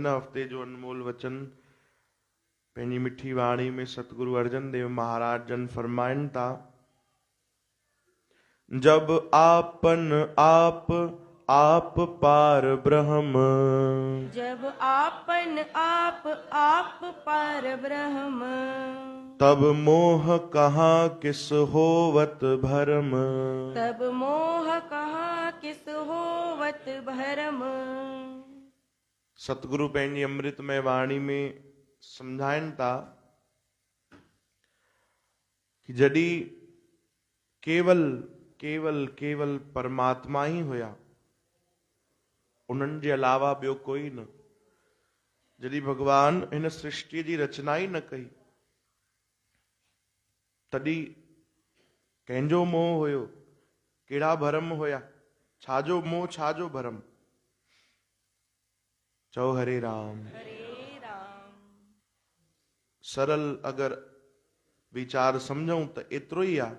इन हफ़्ते जो अनमोल वचन पंहिंजी मिठी वाणी में सतगुरु अर्जन देव महाराज जन फरमाइनि था, जब आपन आप पार ब्रह्म, जब आपन आप पार ब्रह्म, तब मोह कहाँ किस होवत भरम, तब मोह कहाँ किस होवत भरम। सतगुरु पंहिंजी अमृतमय वाणी में समझाइनि था कि जॾहिं केवल केवल केवल परमात्मा ही हुया, उन्हनि जे अलावा ॿियो कोई न। जॾहिं भगवान हिन सृष्टि जी रचना ही न कई, तॾहिं कंहिंजो मोह हुयो, कहिड़ा भरम हुया, छाजो मोह छाजो भरम। चओ हरे राम। हरे राम। सरल अगर विचार समझूं तो एतिरो ही आहे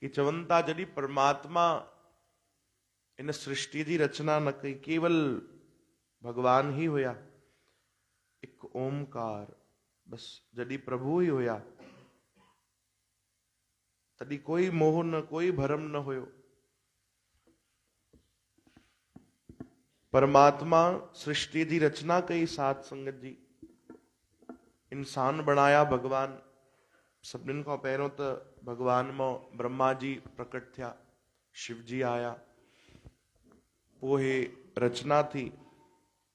कि चवनि था जॾहिं परमात्मा इन सृष्टि जी रचना न कई, केवल भगवान ही हुया, एक ओमकार, बस जॾहिं प्रभु ही हुया, तॾहिं कोई मोह न, कोई भरम न हुयो। परमात्मा सृष्टि जी रचना कई, साध संगत जी, इंसान बनाया भगवान। सभिनीनि खां पहिरियों त भगवान मां ब्रह्मा जी प्रकट थिया, शिव जी आया, पोइ हे रचना थी,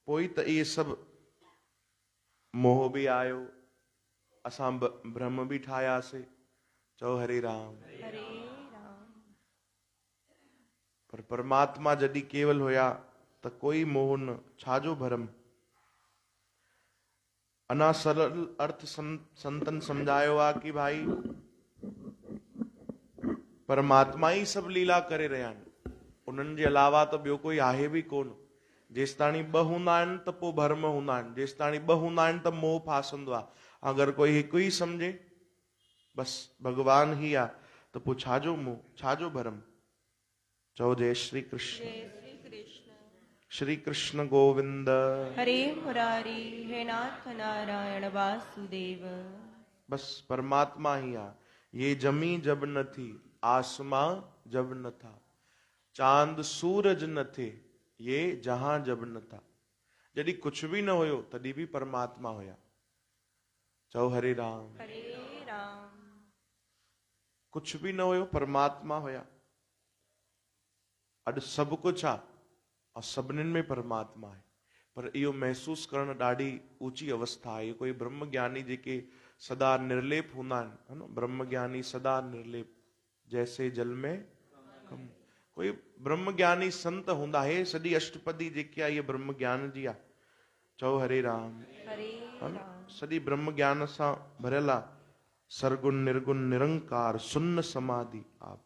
पोइ त इहे सभु मोह भी आयो, असां ब्रह्म भी ठाहियासीं। चओ हरे राम। हरे राम। पर परमात्मा जॾहिं केवल हुया त कोई मोह न, छाजो भरम। अना सरल अर्थ संतन समझायो आहे कि भाई परमात्मा ही सभु लीला करे रहिया आहिनि, उन्हनि जे अलावा त ॿियो कोई आहे भी कोन। जेसि ताणी ॿ हूंदा आहिनि त पोइ भरम हूंदा आहिनि, जेसि ताणी ॿ हूंदा आहिनि त मोह फासंदो आहे। अगरि कोई हिकु ही समझे, बसि भगवान ही आहे, त पोइ छाजो मोह, छाजो भरम। चओ जय श्री कृष्ण। जय श्री कृष्ण। श्री कृष्ण गोविंद। हरे मुरारी, हे नाथ नारायण वासुदेव। बस परमात्मा ही आ। ये जमी जब न थी, आसमां जब न था, चांद सूरज न थे, ये जहां जब न था। जॾहिं कुछ भी न हुयो तॾहिं भी परमात्मा हुया। चओ हरे राम। हरे राम। कुछ भी न हुयो, परमात्मा हुया। अॼु सभु कुछ आ और सभिनीनि में परमात्मा है, पर इहो महसूस करण ॾाढी ऊंची अवस्था आहे। कोई ब्रह्म ज्ञानी जेके सदा निर्लेप हूंदा आहिनि, है न, ब्रह्म ज्ञानी सदा निर्लेप, जैसे जल में कम। कोई ब्रह्म ज्ञानी संत हूंदा है, सॼी अष्टपदी जेकी आहे इहा ब्रह्म ज्ञान जी आहे। चओ हरे राम। हरे है न, राम। सॼी ब्रह्म ज्ञान सां भरियल आहे। सरगुण निर्गुण निरंकार सुन्न समाधि आप।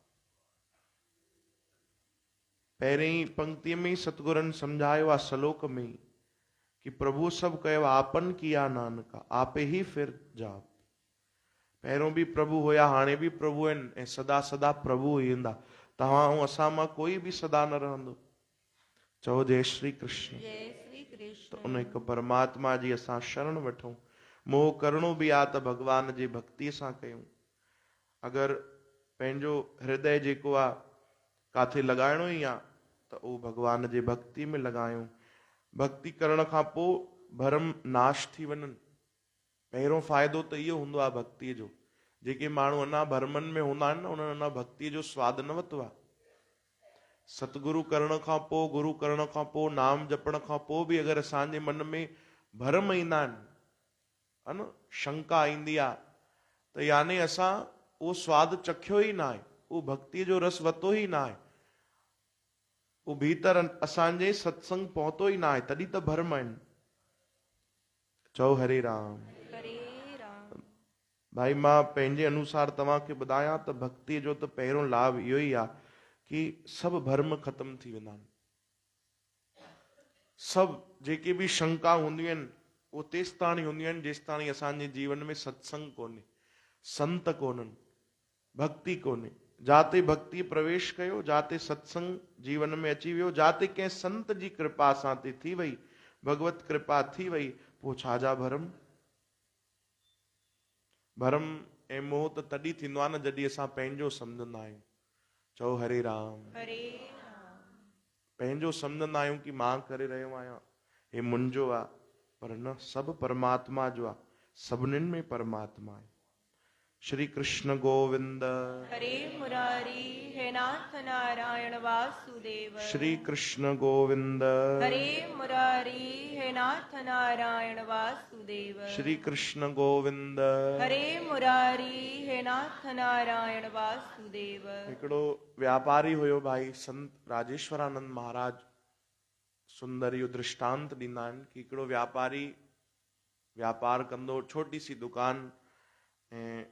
पहिरीं पंक्तिअ में सतगुरनि समझायो आहे सलोक में कि प्रभु सब कयो आपन किया नानका, आपे ही फिर जाप। पहिरों भी प्रभु हुया, हाणे भी प्रभु आहिनि ऐं सदा सदा प्रभु ई ईंदा। तव्हां ऐं असां मां कोई भी सदा न रहंदो। चओ जय श्री कृष्ण। जय श्री कृष्ण। त उन हिकु परमात्मा जी असां शरण वठूं। मोह करणो भी आहे त भगवान जी भक्तीअ सां कयूं। अगरि पंहिंजो हृदय जेको आहे काथे लॻाइणो ई आहे त उहो भगवान जे भक्ति में लॻायूं। भक्ति करण खां पोइ भरम नाश थी वञनि। पहिरों फ़ाइदो त इहो हूंदो आहे भक्तिअ जो। जेके माण्हू अञा भरमनि में हूंदा आहिनि न, उन्हनि अञा भक्तिअ जो स्वादु न वरितो आहे। सतगुरु करण खां पोइ, गुरु करण खां पोइ, नाम जपण खां पोइ भी अगरि असांजे मन में भरम ईंदा आहिनि, है न, शंका ईंदी आहे, त यानी असां उहो स्वादु चखियो ई न आहे, उहो भक्तिअ जो रस वरितो ई न आहे, उहो भीतर असांजे सत्संग पहुतो ई न आहे, तॾहिं त भरम आहिनि। चओ हरे राम। हरे राम। भाई मां पंहिंजे अनुसार तव्हांखे ॿुधायां त भक्तिअ जो त पहिरों लाभ इहो ई आहे कि सभु भरम ख़तम थी वेंदा आहिनि। सभु जेके भी शंका हूंदियूं आहिनि उहो तेसि ताणी हूंदियूं आहिनि जेसि ताणी असांजे जीवन में सत्संग कोन्हे, संत कोन्हनि, भक्ति कोन्हे। जाते भक्ति प्रवेश कयो, जाते सत्संग जीवन में अची वियो, जाते कंहिं संत जी कृपा सां ते थी वई, भगवत कृपा थी वई, पोइ छाजा भरम। भरम ऐं मोह त तॾहिं थींदो आहे न जॾहिं असां पंहिंजो सम्झंदा आहियूं। चओ हरे राम। हरे राम। पंहिंजो सम्झंदा आहियूं कि मां करे रहियो आहियां, हे मुंहिंजो आहे, पर न, सभु परमात्मा जो आहे, सभिनीनि में परमात्मा आहे। श्री कृष्ण गोविंद। हरे मुरारी हे नाथ नारायण वासुदेव। श्री कृष्ण गोविंद। हरे मुरारी हे नाथ नारायण वासुदेव। श्री कृष्ण गोविंद। हरे मुरारी हे नाथ नारायण वासुदेव। हिकिड़ो व्यापारी हुयो भाई संत राजेश्वरानंद महाराज सुंदर इहो दृष्टांत ॾींदा आहिनि कि हिकिड़ो व्यापारी व्यापार कंदो, छोटी सी दुकान, ऐं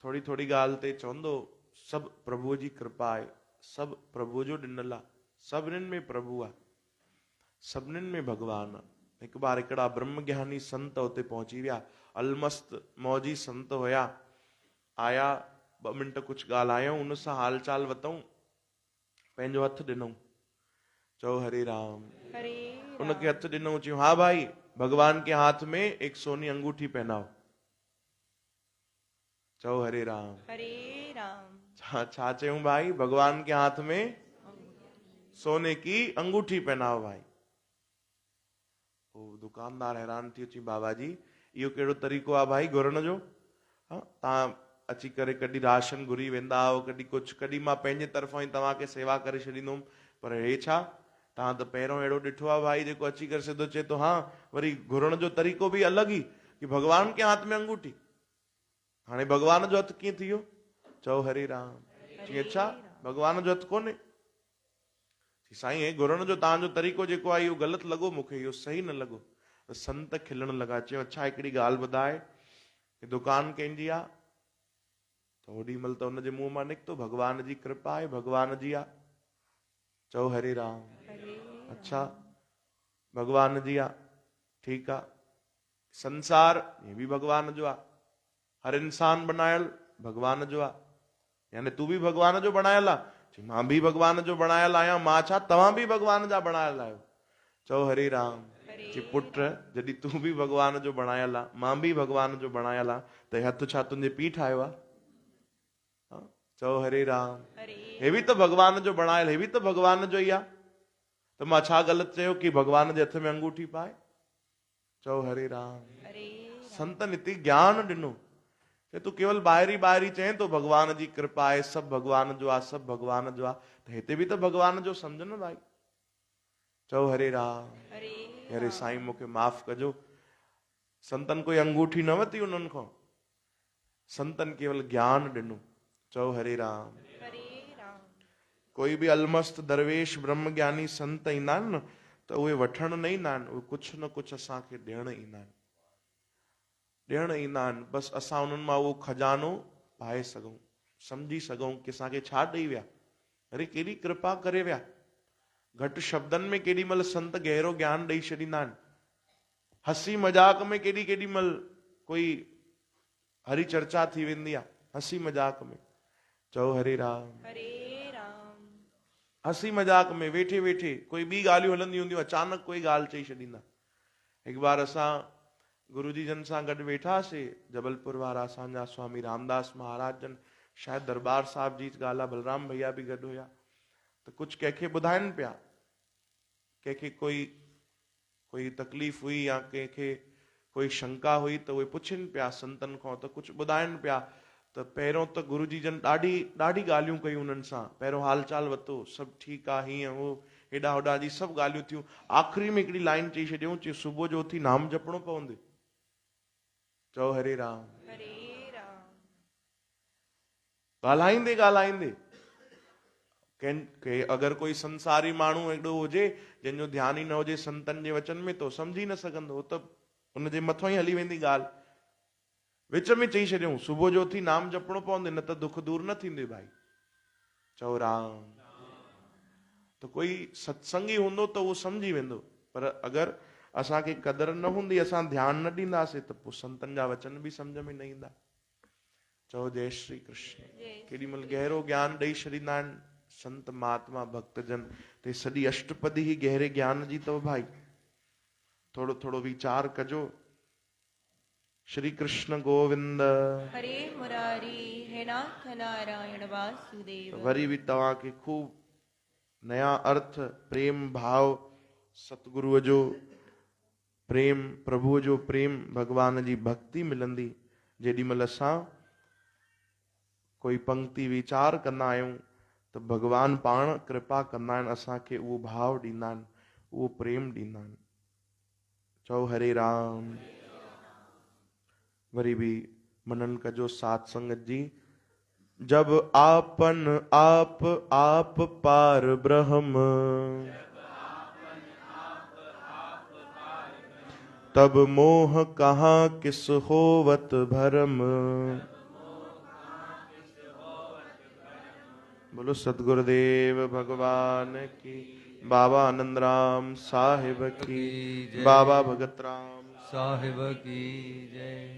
थोड़ी थोड़ी ॻाल्हि ते चवंदो सभु प्रभुअ जी कृपा आहे, सभु प्रभुअ जो ॾिनल आहे, सभिनीनि में प्रभु आहे, सभिनीनि में भगवान आहे। हिकु बार हिकिड़ा ब्रह्म ज्ञानी संत उते पहुची विया, अलमस्त मौजी संत हुया, आया 2 मिंट कुछ ॻाल्हायूं, उन सां हाल चाल वतऊं, पंहिंजो हथ ॾिनऊं। चओ हरे राम। हरे उनखे हथ ॾिनऊं, चयूं हा भाई, भगवान के हाथ में एक सोनी अंगूठी पहनाओ। चओ हरे राम। हरे राम। छा चयूं भाई, भगवान के हाथ में सोने की अंगूठी पहनाओ भाई। वो दुकानदार हैरान थी, चई बाबा जी इहो कहिड़ो तरीक़ो आहे भाई घुरण जो? तव्हां अची करे कॾहिं राशन घुरी वेंदा आहियो, कॾहिं कुझु, कॾहिं मां पंहिंजे तरफ़ां ई तव्हांखे सेवा करे छॾींदुमि, पर हे छा, तव्हां त पहिरों अहिड़ो ॾिठो आहे भाई जेको अची करे सिधो चए थो हा, वरी घुरण जो तरीक़ो बि अलॻि ई, कि भगवान के हाथ में अंगूठी। हाणे भगवान जो हथ कीअं थी वियो? चओ हरे राम। चई अच्छा, भगवान जो हथ कोन्हे? साईं हे घुरण जो तव्हांजो तरीक़ो जेको आहे इहो ग़लति लॻो मूंखे, इहो सही न लॻो। त संत खिलण लॻा, चयो अच्छा हिकिड़ी ॻाल्हि ॿुधाए, दुकान कंहिंजी आहे? त होॾी महिल त हुनजे मुंहं मां निकितो भगवान जी कृपा आहे, भगवान जी आहे। चओ हरे राम। अच्छा भगवान जी आहे, ठीकु आहे। संसार ये भी भगवान जो आहे, हर इंसान बनायल भगवान जो आहे, यानी तू भी भगवान जो बणायल आहे? मां भी भगवान जो बणायल आहियां। मां छा, तव्हां भी भगवान जा बणायल आहियो? चओ हरे राम। कि पुट जॾहिं तू भी भगवान जो बणायल आहे, मां भी भगवान जो बणायल आहे, त हथ छा तुंहिंजे पीठ आयो आहे? चओ हरे राम। हे भी त भगवान जो बणायल, हे भी त भगवान जो ई आहे, त मां छा ग़लति चयो कि भगवान जे हथ में अंगूठी पाए? चओ हरे राम। संतन हिते ज्ञान ॾिनो, तू केवल ॿाहिरी चए तो भगवान जी कृपा आहे, सभु भगवान जो आहे, सभु भगवान जो आहे, त हिते बि त भगवान जो सम्झ न भाई। चओ हरे राम। अरे साईं मूंखे माफ़ कजो, संतन कोई अंगूठी न वरिती उन्हनि खां, संतन केवल ज्ञान ॾिनो। चओ हरे राम। कोई बि अलमस्त दरवेश ब्रह्म ज्ञानी संत ईंदा आहिनि न, त उहे वठण न ईंदा आहिनि, उहे कुझु न कुझु असांखे ॾियण ईंदा आहिनि, ॾियण ईंदा आहिनि। बसि असां उन्हनि मां उहो खजानो पाए सघूं, सम्झी सघूं कि असांखे छा ॾेई विया, अरे केॾी कृपा करे विया। घटि शब्दनि में केॾी महिल संत गहरो ज्ञान ॾेई छॾींदा आहिनि, हसी मजाक में केॾी महिल कोई हरी चर्चा थी वेंदी आहे, हसी मजाक में। चओ हरे राम। हसी मजाक में वेठे वेठे कोई ॿी ॻाल्हियूं हलंदी हूंदियूं, अचानक कोई ॻाल्हि चई छॾींदा। हिकु बार असां गुरुजी जन सां गॾु वेठासीं, जबलपुर वारा असांजा स्वामी रामदास महाराज जन, शायदि दरबार साहिब जी ॻाल्हि आहे, बलराम भैया बि गॾु हुया, त कुझु कंहिंखे ॿुधाइनि पिया, कंहिंखे कोई तकलीफ़ हुई या कंहिंखे कोई शंका हुई, त उहे पुछनि पिया संतनि खां, त कुझु ॿुधाइनि पिया। त पहिरियों त गुरुजी जन ॾाढी ॻाल्हियूं कयूं उन्हनि सां, पहिरियों हाल चाल वरितो, सभु ठीकु आहे, हीअं हो, हेॾा होॾा जी सभु ॻाल्हियूं थियूं। आख़िरी में हिकिड़ी लाइन चई छॾियऊं, चई सुबुह जो उथी नाम जपणो पवंदे। चओ हरे राम। ॻाल्हाईंदे ॻाल्हाईंदे के अगरि कोई संसारी माण्हू एॾो हुजे जंहिंजो ध्यानु ई न हुजे संतनि जे वचन में, तो सम्झी न सघंदो, त उनजे मथां ई हली वेंदी ॻाल्हि। विच में चई छॾियऊं सुबुह जो उथी नाम जपणो पवंदे, न त दुख दूर न थींदे भाई। चओ राम। त कोई सत्संगी हूंदो त उहो सम्झी वेंदो, पर अगरि असांखे क़दर न हूंदी, असां ध्यानु न ॾींदासीं, त पोइ संतनि जा वचन बि सम्झ में न ईंदा। चओ जय श्री कृष्ण। केॾी महिल गहरो ज्ञान ॾेई छॾींदा आहिनि संत महात्मा भक्तजन, ते सॼी अष्टपदी ही गहरे ज्ञान जी अथव भाई। थोड़ो थोड़ो वीचार कजो। श्री कृष्ण गोविंद। हरे मुरारी हे नाथ नारायण वासुदेव। वरी भी तव्हां खे खूब नया अर्थ प्रेम भाव सतगुरुअ जो प्रेम प्रभुअ जो प्रेम भगवान जी भक्ति मिलंदी जेॾी महिल असां कोई पंक्ति वीचार कंदा आहियूं त भगवान पाण कृपा कंदा आहिनि, असांखे उहो भाव ॾींदा आहिनि, उहो प्रेम ॾींदा आहिनि। चओ हरे राम। वरी भी मनन कजो सात संगत जी। जब आपन आप पार ब्रह्म, तब मोह कहाँ किस होवत भरम। बोलो सतगुरुदेव भगवान की, बाबा आनंद राम साहिब की, बाबा भगत राम साहिब की जय।